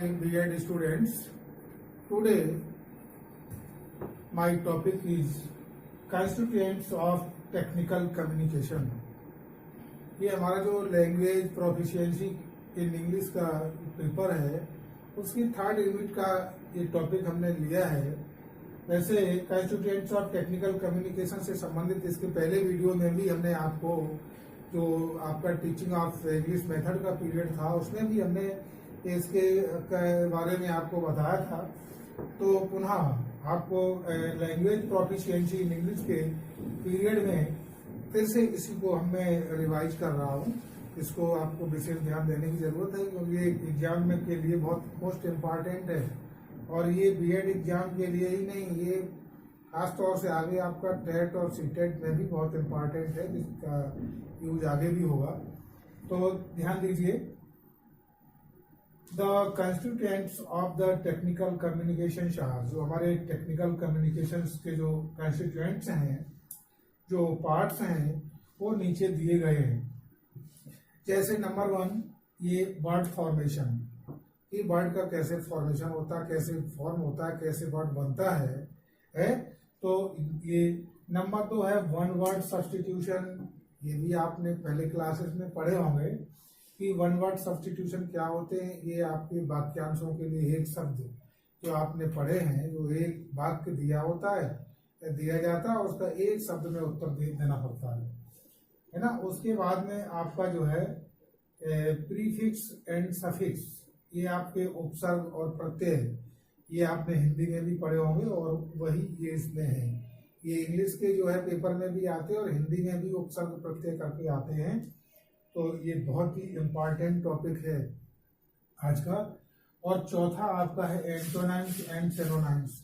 B.Ed students, today my topic is constituents of technical communication। ये हमारा जो language proficiency in English का paper है उसकी थर्ड यूनिट का ये टॉपिक हमने लिया है। वैसे कंस्टिट्यूएंट्स ऑफ टेक्निकल कम्युनिकेशन से संबंधित इसके पहले वीडियो में भी हमने आपको जो आपका टीचिंग ऑफ इंग्लिश मेथड का पीरियड था उसमें भी हमने इसके बारे में आपको बताया था। तो पुनः आपको लैंग्वेज प्रोफिशिएंसी इन इंग्लिश के पीरियड में फिर से इसी को मैं रिवाइज कर रहा हूँ। इसको आपको विशेष ध्यान देने की जरूरत है क्योंकि ये एग्जाम में के लिए बहुत मोस्ट इम्पॉर्टेंट है और ये बीएड एग्जाम के लिए ही नहीं, ये खास तौर से आगे आपका टेट और सीटेट में भी बहुत इम्पॉर्टेंट है, जिसका यूज आगे भी होगा। तो ध्यान दीजिए, the constituents of the technical communication शार, जो हमारे टेक्निकल कम्युनिकेशंस के जो कंस्टिट्यूएंट्स हैं, जो पार्ट्स हैं, वो नीचे दिए गए हैं। जैसे नंबर 1 ये वर्ड फॉर्मेशन, ये वर्ड का कैसे फॉर्मेशन होता है, कैसे फॉर्म होता है, कैसे वर्ड बनता है। तो ये नंबर 2 है वन वर्ड सब्स्टिट्यूशन। ये भी आपने पहले क्लासेस में पढ़े होंगे कि वन वर्ड सब्स्टिट्यूशन क्या होते हैं। ये आपके वाक्यांशों के लिए एक शब्द जो आपने पढ़े हैं, जो एक वाक्य दिया होता है, दिया जाता है, उसका एक शब्द में उत्तर देना पड़ता है ना। उसके बाद में आपका जो है प्रीफिक्स एंड सफिक्स, ये आपके उपसर्ग और प्रत्यय, ये आपने हिंदी में भी पढ़े होंगे और वही ये इसमें है। ये इंग्लिश के जो है पेपर में भी आते हैं और हिंदी में भी उपसर्ग प्रत्यय करके आते हैं। तो ये बहुत ही इम्पॉर्टेंट टॉपिक है आज का। और चौथा आपका है एंटोनाइम्स एंड सिनोनिम्स।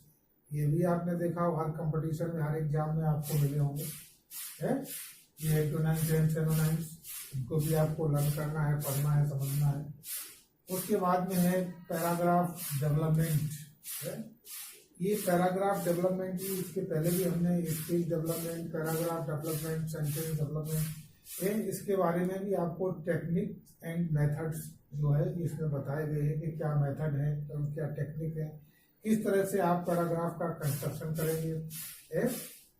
ये भी आपने देखा हो, हर कंपटीशन में, हर एग्जाम में आपको मिले होंगे है ये एंटोनाइम्स एंड सिनोनिम्स। इनको भी आपको लर्न करना है, पढ़ना है, समझना है। उसके बाद में है पैराग्राफ डेवलपमेंट है। ये पैराग्राफ डेवलपमेंट ही, इसके पहले भी हमने speech development, paragraph development, sentence development, इसके बारे में भी आपको टेक्निक एंड मेथड्स जो है इसमें बताए गए हैं कि क्या मेथड है और क्या टेक्निक है, किस तरह से आप पैराग्राफ का कंस्ट्रक्शन करेंगे,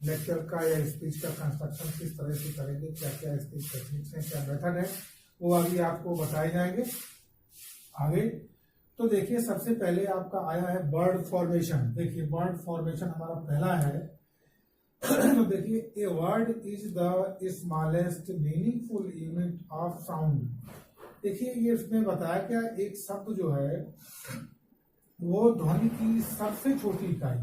लेक्चर का या स्पीच का कंस्ट्रक्शन किस तरह से करेंगे, क्या क्या इसकी टेक्निक्स हैं, क्या मेथड है, वो अभी आपको बताए जाएंगे आगे। तो देखिए, सबसे पहले आपका आया है वर्ड फॉर्मेशन। देखिए, वर्ड फॉर्मेशन हमारा पहला है। तो देखिए, a word is the smallest meaningful unit of sound. देखिए, ये इसमें बताया क्या, एक शब्द जो है वो ध्वनि की सबसे छोटी इकाई।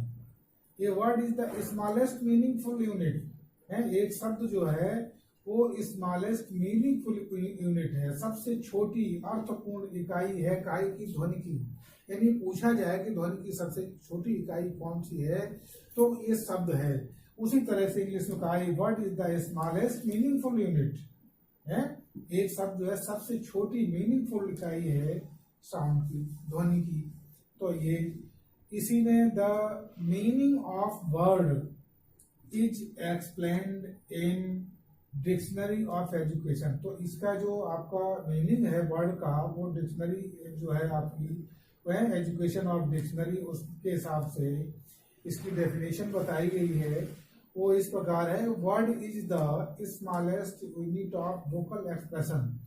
A word is the smallest meaningful unit है। एक शब्द जो है वो स्मॉलेस्ट मीनिंगफुल यूनिट है, सबसे छोटी अर्थपूर्ण इकाई है काय की, ध्वनि की। यानी पूछा जाए कि ध्वनि की सबसे छोटी इकाई कौन सी है, तो ये शब्द है। उसी तरह से इंग्लिश में कहा है word is the smallest meaningful unit है। एक शब्द जो है सबसे छोटी मीनिंगफुल इकाई है साउंड की, ध्वनि की। तो ये इसी में the meaning of word is explained in dictionary of education. तो इसका जो आपका मीनिंग है वर्ड का, वो डिक्शनरी जो है आपकी, वह एजुकेशन ऑफ डिक्शनरी, उसके हिसाब से इसकी डेफिनेशन बताई गई है। वो इस प्रकार है, word is the smallest unit of vocal expression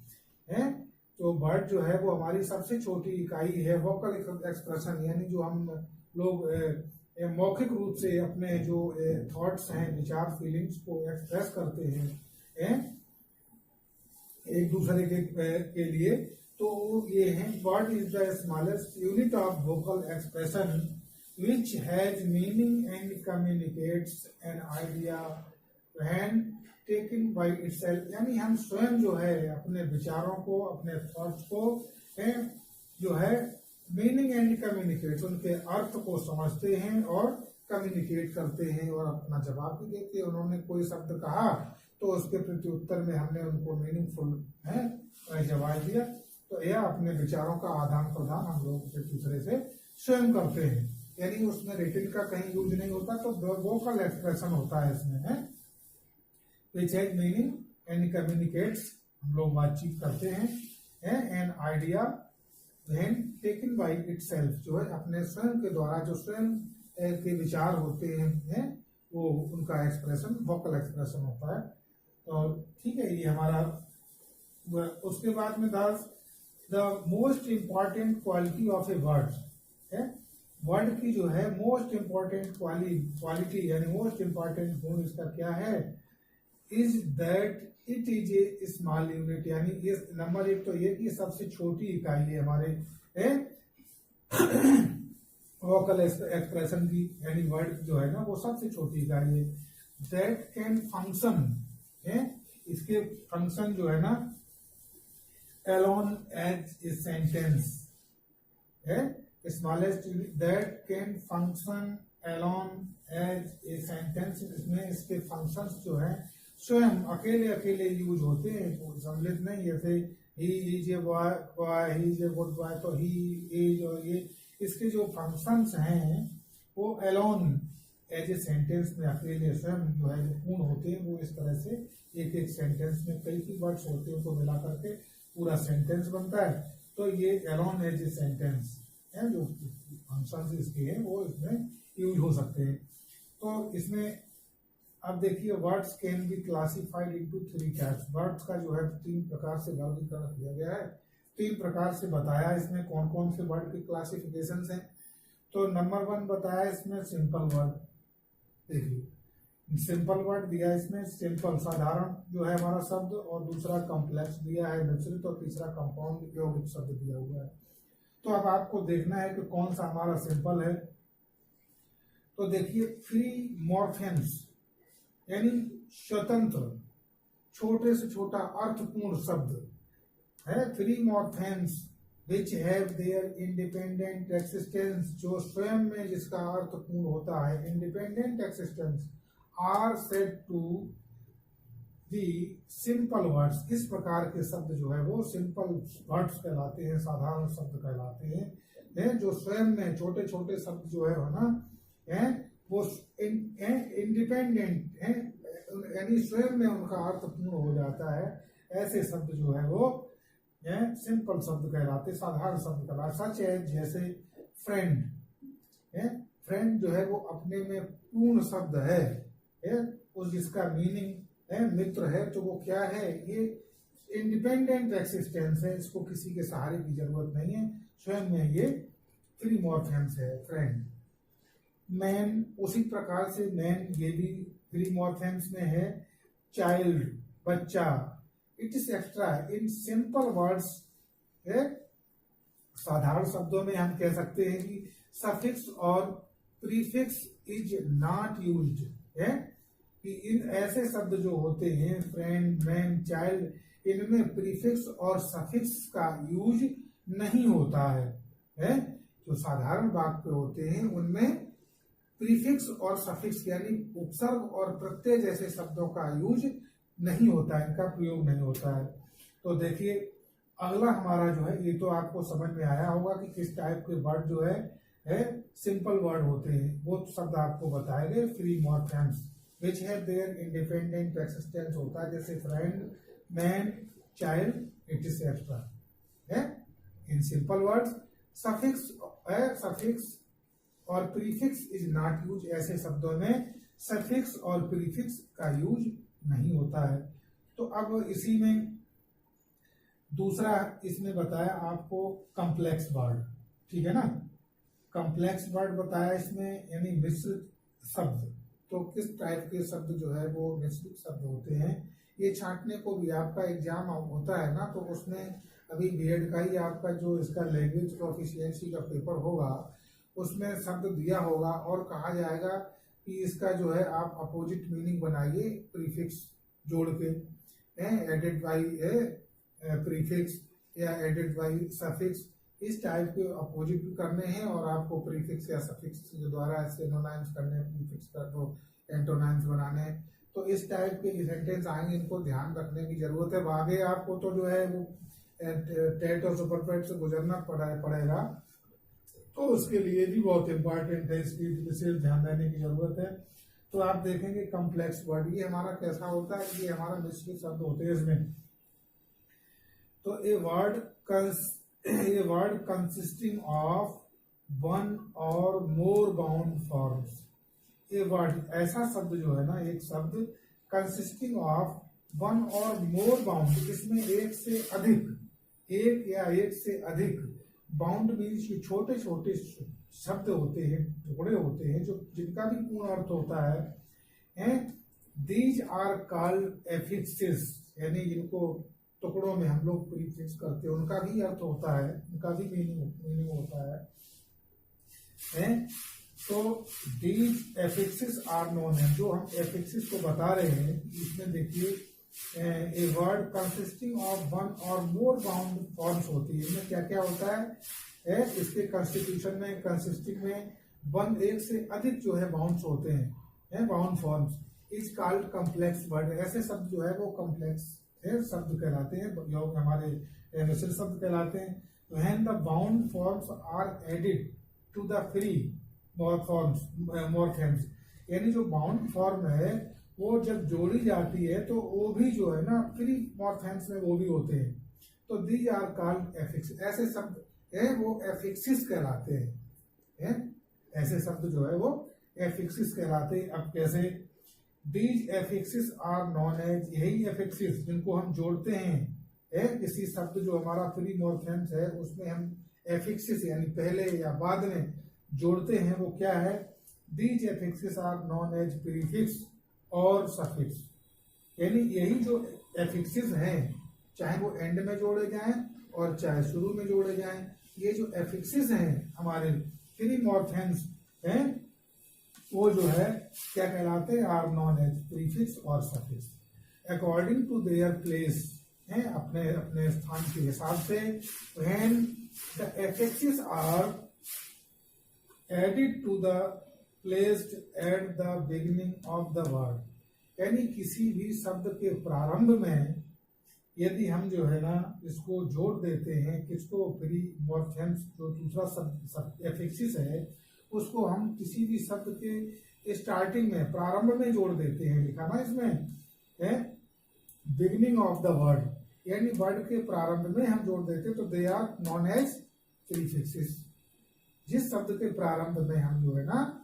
है। तो वर्ड जो है वो हमारी सबसे छोटी इकाई है वोकल एक्सप्रेशन, यानी जो हम लोग मौखिक रूप से अपने जो थॉट्स हैं, विचार, फीलिंग्स को एक्सप्रेस करते हैं एक दूसरे के लिए। तो ये है word is the smallest unit of vocal expression which has meaning and communicates an idea when taken by itself। यानी हम स्वयं जो है अपने विचारों को, अपने थॉट्स को जो है मीनिंग एंड कम्युनिकेट्स, उनके अर्थ को समझते हैं और कम्युनिकेट करते हैं और अपना जवाब भी देते हैं। उन्होंने कोई शब्द कहा तो उसके प्रति उत्तर में हमने उनको मीनिंगफुल जवाब दिया। तो यह अपने विचारों का आदान प्रदान हम लोग एक दूसरे से स्वयं करते हैं, यानी उसमें रिटन का कहीं यूज नहीं होता। तो वोकल एक्सप्रेशन होता है इसमें है, which has meaning and communicates, हम लोग बातचीत करते हैं an idea when taken by itself, जो है अपने स्वयं के द्वारा, जो स्वयं के विचार होते हैं वो उनका एक्सप्रेशन वोकल एक्सप्रेशन होता है। तो ठीक है, ये हमारा। उसके बाद में the most important quality of a word है, वर्ड की जो है मोस्ट इम्पॉर्टेंट क्वालिटी यानी मोस्ट इम्पॉर्टेंट गुण इसका क्या है, is that it is a small unit, यानी ये नंबर एक तो ये कि सबसे छोटी इकाई है हमारे वोकल एक्सप्रेशन की, यानी वर्ड जो है ना वो सबसे छोटी इकाई है। दैट कैन फंक्शन है, इसके फंक्शन जो है ना अलोन एज ए सेंटेंस है, smallest that can function alone as a sentence, इसमें इसके फंक्शंस जो है स्वयं अकेले अकेले यूज होते हैं, सम्मिलित नहीं। जैसे he is a boy, he is a good boy, तो ही इज और ये इसके जो फंक्शंस हैं वो अलोन एज ए सेंटेंस में अकेले स्वयं जो है जो पूर्ण होते हैं, वो इस तरह से एक एक सेंटेंस में कई वर्ड्स होते हैं, उनको मिला करके पूरा सेंटेंस बनता है। तो ये अलोन एज ए सेंटेंस है, जो फंक्शंस इसके हैं वो इसमें यूज हो सकते हैं। तो इसमें अब देखिए words can be classified into 3 types, words का जो है 3 प्रकार से वर्गीकरण किया गया है, 3 प्रकार से बताया इसमें कौन कौन से वर्ड की क्लासिफिकेशंस हैं। तो नंबर 1 बताया इसमें सिंपल वर्ड, देखिए सिंपल वर्ड दिया इसमें, सिंपल साधारण जो है हमारा शब्द, और दूसरा कॉम्प्लेक्स दिया है मिश्रित, और तीसरा कंपाउंड यौगिक शब्द दिया हुआ है। तो अब आपको देखना है कि कौन सा हमारा सिंपल है। तो देखिए फ्री मॉर्फेम्स यानी स्वतंत्र, छोटे से छोटा अर्थपूर्ण शब्द है, free morphemes which have their independent existence, जो स्वयं में जिसका अर्थ पूर्ण होता है, independent existence, are said to the simple words. इस प्रकार के शब्द जो है वो सिंपल वर्ड्स कहलाते हैं, साधारण शब्द कहलाते हैं, जो स्वयं में छोटे छोटे शब्द जो है ना वो इंडिपेंडेंट है, यानी स्वयं में उनका अर्थ पूर्ण हो जाता है, ऐसे शब्द जो है वो सिंपल शब्द कहलाते, साधारण शब्द कहलाते। सच है जैसे फ्रेंड है, फ्रेंड जो है वो अपने में पूर्ण शब्द है, उस जिसका मीनिंग है मित्र है, तो वो क्या है, ये इंडिपेंडेंट एक्सिस्टेंस है, इसको किसी के सहारे की जरूरत नहीं है, स्वयं में ये फ्री मॉर्फेम्स है फ्रेंड। मैन उसी प्रकार से मैन ये भी फ्री मॉर्फेम्स में है, चाइल्ड बच्चा, it is extra in simple words है, साधारण शब्दों में हम कह सकते हैं कि सफिक्स और प्रीफिक्स इज नॉट यूज्ड है, कि इन ऐसे शब्द जो होते हैं फ्रेंड मैन चाइल्ड, इनमें प्रीफिक्स और सफिक्स का यूज नहीं होता है, जो साधारण वाक्य होते हैं उनमें प्रीफिक्स और सफिक्स यानी उपसर्ग और प्रत्यय जैसे शब्दों का यूज नहीं होता है, इनका प्रयोग नहीं होता है। तो देखिए अगला हमारा जो है, ये तो आपको समझ में आया होगा कि किस टाइप के वर्ड जो है सिंपल वर्ड होते हैं, वो शब्द आपको बताए गए free morphemes which have their independent existence होता है, जैसे friend man child, it is extra है इन सिंपल वर्ड्स। सफिक्स और प्रीफिक्स इज नॉट यूज, ऐसे शब्दों में सफिक्स और प्रीफिक्स का यूज नहीं होता है। तो अब इसी में दूसरा इसमें बताया आपको कॉम्प्लेक्स वर्ड, ठीक है ना, कॉम्प्लेक्स वर्ड बताया इसमें, यानी मिश्रित शब्द। तो किस टाइप के शब्द जो है वो मिश्रित शब्द होते हैं, ये छांटने को भी आपका एग्जाम होता है ना, तो उसमें अभी बीएड का ही आपका जो इसका लैंग्वेज प्रोफिशिएंसी का पेपर होगा उसमें शब्द दिया होगा और कहा जाएगा कि इसका जो है आप अपोजिट मीनिंग बनाइए प्रीफिक्स जोड़ के, एडेड बाई प्रीफिक्स या एडेड बाई सफिक्स, इस टाइप के अपोजिट भी करने हैं, और आपको प्रीफिक्स या सफिक्स के द्वारा सिनोनिम्स करने, प्रीफिक्स का तो एंटोनिम्स बनाने हैं। तो इस टाइप के सेंटेंस आएंगे, इनको ध्यान रखने की जरूरत है। आगे आपको तो जो है वो टेट और सुपरपेट से गुजरना पड़ेगा, तो उसके लिए भी बहुत इंपॉर्टेंट है, इसकी विशेष ध्यान देने की जरूरत है। तो आप देखेंगे कॉम्प्लेक्स वर्ड ये हमारा कैसा होता है, ये हमारा मिश्रित शब्द होते हैं इसमें। तो a word a word consisting of one और मोर बाउंड फॉर्म्स। ए वर्ड ऐसा शब्द जो है ना, एक शब्द कंसिस्टिंग ऑफ वन और मोर बाउंड, इसमें एक से अधिक, एक या एक से अधिक बाउंड मीन्स छोटे छोटे शब्द होते हैं, टुकड़े होते हैं, जो जिनका भी पूर्ण अर्थ होता है। दीज आर कॉल्ड एफिक्सेस, यानी जिनको टुकड़ों में हम लोग प्रीफिक्स करते हैं, उनका भी अर्थ होता है, उनका भी मीनिंग होता है। तो दीज एफिक्सेस आर नोन है, जो हम एफिक्सेस को बता रहे हैं, इसमें देखिए a word consisting of one और मोर बाउंड फॉर्म्स होती है। इनमें क्या क्या होता है, इसके कंस्टिट्यूशन में, कंसिस्टिंग में वन, एक से अधिक जो है बाउंड्स होते हैं, bound forms is called complex word. ऐसे शब्द जो है वो कॉम्प्लेक्स शब्द कहलाते हैं, हमारे मिश्र शब्द कहलाते हैं। When the bound forms are added to the free morphemes, यानी जो बाउंड फॉर्म है वो जब जोड़ी जाती है तो वो भी जो है ना फ्री मॉर्फेम्स में वो भी होते हैं। तो दीज आर कॉल्ड एफिक्स, ऐसे शब्द है वो एफिक्सिस कहलाते हैं। ऐसे शब्द जो है वो एफिक्सिस कहलाते हैं। अब कैसे, these affixes are known as, यही एफिक्सिस जिनको हम जोड़ते हैं, किसी शब्द जो हमारा फ्री मॉर्फेम्स है उसमें हम एफिक्सिस यानी पहले या बाद में जोड़ते हैं, वो क्या है, these affixes are known as prefix और सफिक्स। यानी यही जो एफिक्सिस हैं, चाहे वो एंड में जोड़े जाएं और चाहे शुरू में जोड़े जाएं, ये जो एफिक्सिस हैं हमारे फ्री मॉर्फेम्स हैं, वो जो है क्या कहलाते हैं, आर नॉन एज प्रीफिक्स और suffix according to their place, है अपने अपने स्थान के हिसाब से। When the affixes are added to the placed at the beginning of the word, यानी किसी भी शब्द के प्रारंभ में यदि हम जो है ना इसको जोड़ देते हैं, किसको, फ्री मॉर्फेम्स जो दूसरा शब्द एफिक्सिस है उसको हम किसी भी शब्द के स्टार्टिंग में, प्रारंभ में जोड़ देते हैं, लिखा ना इसमें है बिगिनिंग ऑफ द वर्ड, यानी वर्ड के प्रारंभ में हम जोड़ देते हैं, तो they are known as prefixes. जिस शब्द के प्रारंभ में हम जो है ना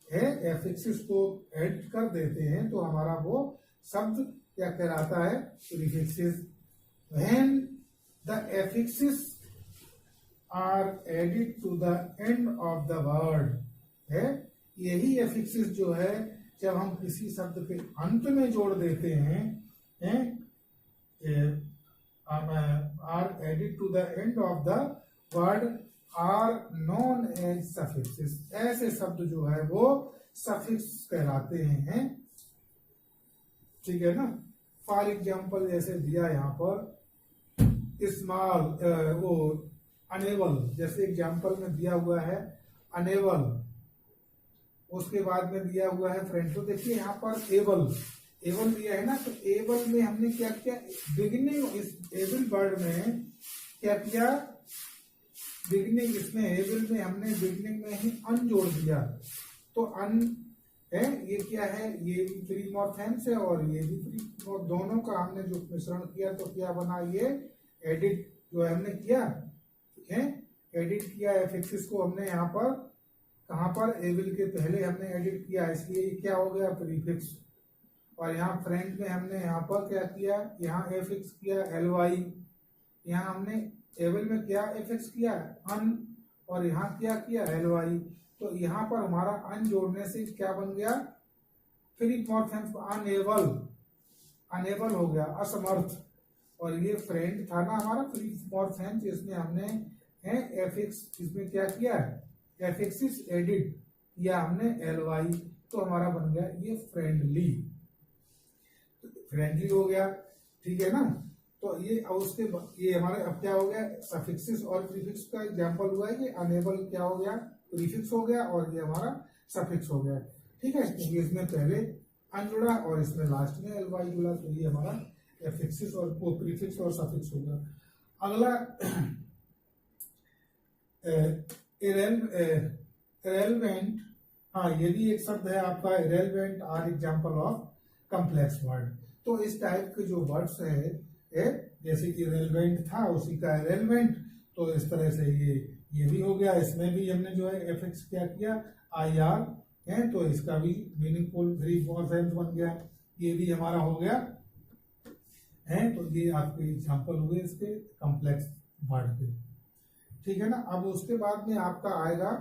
एफिक्सिस को ऐड कर देते हैं तो हमारा वो शब्द क्या कहलाता है, prefixes. When the affixes are added to the end of the word, है यही एफिक्सिस जो है जब हम किसी शब्द के अंत में जोड़ देते हैं, are added to the end of the word are known as suffixes, ऐसे शब्द जो है वो सफिक्स कहलाते हैं। ठीक है ना। फॉर एग्जाम्पल जैसे दिया यहाँ पर स्मॉल, वो अनेबल, जैसे एग्जाम्पल में दिया हुआ है अनेबल, उसके बाद में दिया हुआ है फ्रेंड। तो देखिए यहाँ पर एबल दिया है ना, तो एबल में हमने क्या किया, बिगिनिंग, इस एबल वर्ड में क्या किया, बिगिनिंग, इसमें एबल में हमने बिगिनिंग में ही अन जोड़ दिया, तो अन है, ये क्या है, ये भी फ्री मॉर्फेम्स है और ये भी फ्री, और दोनों का हमने जो मिश्रण किया तो क्या बना, ये एडिट जो है हमने किया, ठीक है, एडिट किया एफिक्सिस को हमने यहाँ पर, कहाँ पर, एबल के पहले हमने एडिट किया, इसलिए ये क्या हो गया, प्रीफिक्स। और यहाँ फ्रेंड में हमने यहाँ पर क्या किया, यहाँ एफिक्स किया एलवाई, यहाँ हमने एबल में क्या एफिक्स किया अन, और यहाँ क्या किया एलवाई। तो यहाँ पर हमारा अन जोड़ने से क्या बन गया, फ्री मॉर्फेम्स, अनेबल हो गया, असमर्थ। और ये फ्रेंड था ना हमारा फ्री मॉर्फेम्स, इसमें हमने एफिक्स, इसमें क्या किया, एफिक्सिस एडिट किया हमने एलवाई, तो हमारा बन गया ये फ्रेंडली, फ्रेंडली हो गया। ठीक है ना। तो ये उसके ये हमारे अब क्या हो गया, सफिक्सिस और प्रीफिक्स का एग्जांपल हुआ है, ये अनेबल क्या हो गया, प्रीफिक्स हो गया, और ये हमारा सफिक्स हो गया। ठीक है, क्योंकि इसमें पहले अन जुड़ा और इसमें लास्ट में एलवाई जुड़ा, तो ये हमारा एफिक्सिस और वो प्रीफिक्स और सफिक्स होगा। अगला इरेलेवेंट, हाँ यदि एक शब्द है आपका irrelevant are example of complex word, तो इस टाइप के जो वर्ड्स है जैसे कि इरेलेवेंट था उसी का इरेलेवेंट, तो इस तरह से ये भी हो गया। इसमें भी हमने जो है एफिक्स क्या किया, IR है, तो इसका भी मीनिंगफुल फ्री मॉर्फेम्स बन गया। ये भी हमारा हो गया है। तो ये आपके एग्जाम्पल हुए इसके कॉम्प्लेक्स वर्ड के, ठीक है ना। अब उसके बाद में आपका आएगा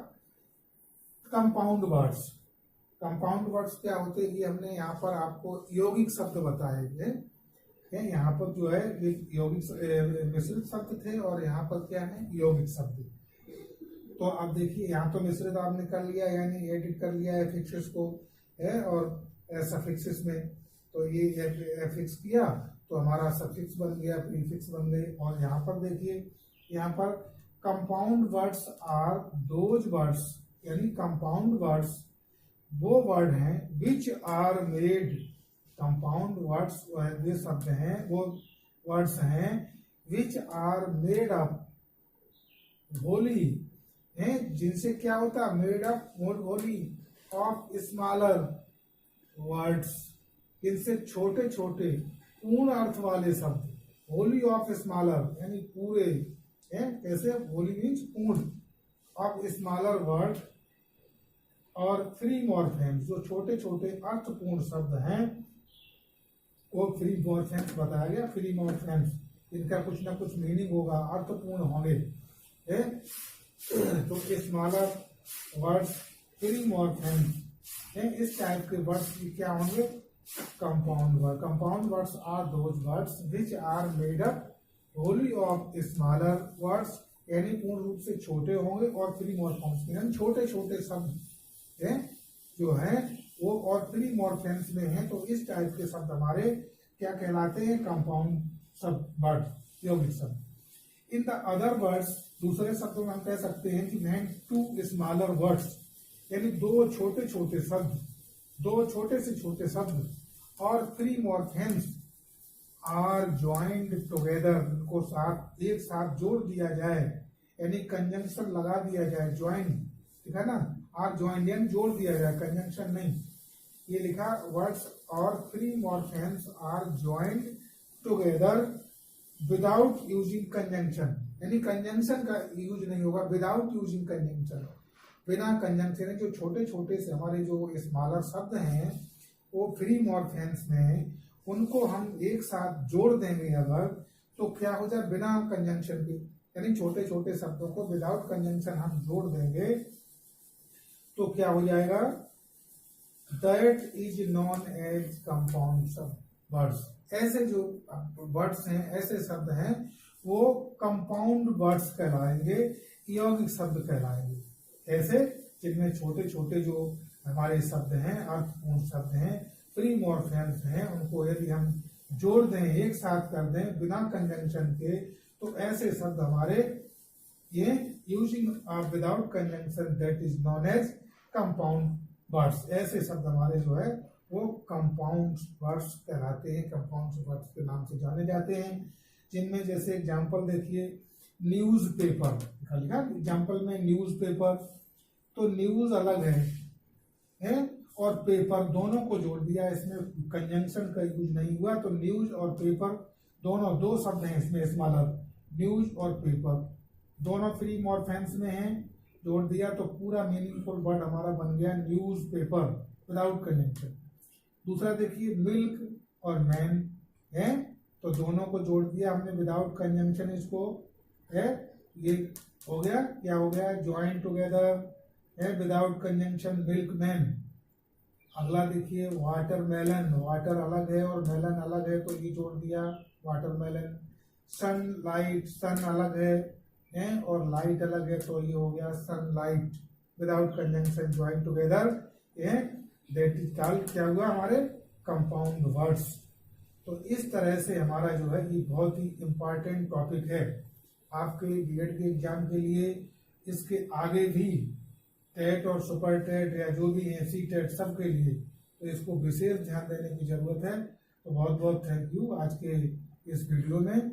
कंपाउंड वर्ड्स। कंपाउंड वर्ड्स क्या होते हैं, ये हमने यहाँ पर आपको यौगिक शब्द बताए हैं। यहाँ पर जो है ये यौगिक मिश्रित शब्द थे और यहाँ पर क्या है, यौगिक शब्द। तो अब देखिए यहाँ तो मिश्रित आपने कर लिया, यानी एडिट कर लिया एफिक्सिस को है और सफिक्सिस में। तो ये एफिक्स किया तो हमारा सफिक्स बन गया, प्रीफिक्स बन गए। और यहाँ पर देखिए, यहाँ पर compound words are those words, यानी कंपाउंड वर्ड्स वो वर्ड हैं which are made. Compound words वे शब्द हैं, वो वर्ड्स हैं which are made up wholly हैं, जिनसे क्या होता है, made up wholly of smaller words, इनसे छोटे छोटे पूर्ण अर्थ वाले शब्द। होली ऑफ स्मॉलर यानी पूरे हैं, कैसे, होली मीन्स पूर्ण, ऑफ स्मॉलर वर्ड। और फ्री मॉर्फेम्स जो छोटे छोटे अर्थपूर्ण शब्द हैं वो फ्री मॉर्फेम्स बताया गया। फ्री मॉर्फेम्स इनका कुछ ना कुछ मीनिंग होगा, अर्थपूर्ण होंगे है। तो स्मॉलर वर्ड्स फ्री मॉर्फेम्स हैं, इस टाइप के वर्ड्स क्या होंगे, compound word. Compound words are those words which are made up wholly of smaller words, यानी पूर्ण रूप से छोटे होंगे और फ्री मॉर्फेम्स यानी छोटे छोटे शब्द हैं जो हैं वो और फ्री मॉर्फेम्स में हैं। तो इस टाइप के शब्द हमारे क्या कहलाते हैं, कंपाउंड शब्द, वर्ड, यौगिक शब्द। इन द अदर वर्ड्स, दूसरे शब्दों में हम कह सकते हैं कि मेंट टू स्मॉलर वर्ड्स, यानी दो छोटे छोटे शब्द, दो छोटे से छोटे शब्द और free morphemes are joined together, को साथ एक साथ जोड़ दिया जाए, यानी कंजंक्शन लगा दिया जाए, ज्वाइन, ठीक है ना, आर ज्वाइंड यानी जोड़ दिया जाए, कंजंक्शन नहीं। ये लिखा वर्ड्स और free morphemes are joined together without using conjunction, यानी कंजंक्शन का यूज नहीं होगा, विदाउट यूजिंग कंजंक्शन, बिना कंजंक्शन। जो छोटे छोटे से हमारे जो स्मॉलर शब्द हैं वो फ्री मॉर्फेम्स में, उनको हम एक साथ जोड़ देंगे अगर, तो क्या हो जाए, बिना कंजंक्शन के, यानी छोटे छोटे शब्दों को विदाउट कंजंक्शन हम जोड़ देंगे तो क्या हो जाएगा, that is known as compound words. ऐसे जो वर्ड्स हैं, ऐसे शब्द हैं, वो कंपाउंड वर्ड्स कहलाएंगे, यौगिक शब्द कहलाएंगे। कैसे, जिनमें छोटे छोटे जो हमारे शब्द हैं, अर्थपूर्ण शब्द हैं, फ्री मॉर्फेम्स हैं, उनको यदि हम जोड़ दें, एक साथ कर दें बिना कंजंक्शन के, तो ऐसे शब्द हमारे ये using without conjunction, that is known as compound words. ऐसे शब्द हमारे जो है वो कंपाउंड वर्ड्स कहलाते हैं, कंपाउंड वर्ड्स के नाम से जाने जाते हैं। जिनमें जैसे एग्जांपल देखिए, न्यूज पेपर लिखा, एग्जांपल में न्यूज पेपर, तो न्यूज अलग है और पेपर, दोनों को जोड़ दिया, इसमें कंजंक्शन का यूज नहीं हुआ, तो न्यूज और पेपर दोनों, दो शब्द हैं इसमें स्मॉलर, न्यूज और पेपर, दोनों फ्री मॉर्फेम्स में हैं, जोड़ दिया तो पूरा मीनिंगफुल वर्ड हमारा बन गया न्यूज पेपर विदाउट कंजंक्शन। दूसरा देखिए, मिल्क और मैन है, तो दोनों को जोड़ दिया हमने विदाउट कंजंक्शन, इसको है, ये हो गया, क्या हो गया, ज्वाइन टुगेदर है विदाउट कंजंक्शन, मिल्क मैन। अगला देखिए, वाटरमेलन, वाटर अलग है और मेलन अलग है, तो ये जोड़ दिया वाटरमेलन। सनलाइट, सन अलग है और लाइट अलग है, तो ये हो गया sunlight without conjunction, join together, that is called, क्या हुआ, हमारे कंपाउंड वर्ड्स। तो इस तरह से हमारा जो है ये बहुत ही इंपॉर्टेंट टॉपिक है आपके बीएड के एग्जाम के लिए। इसके आगे भी टेट और सुपर टेट या जो भी है सी टेट, सबके लिए, तो इसको विशेष ध्यान देने की जरूरत है। तो बहुत बहुत थैंक यू आज के इस वीडियो में।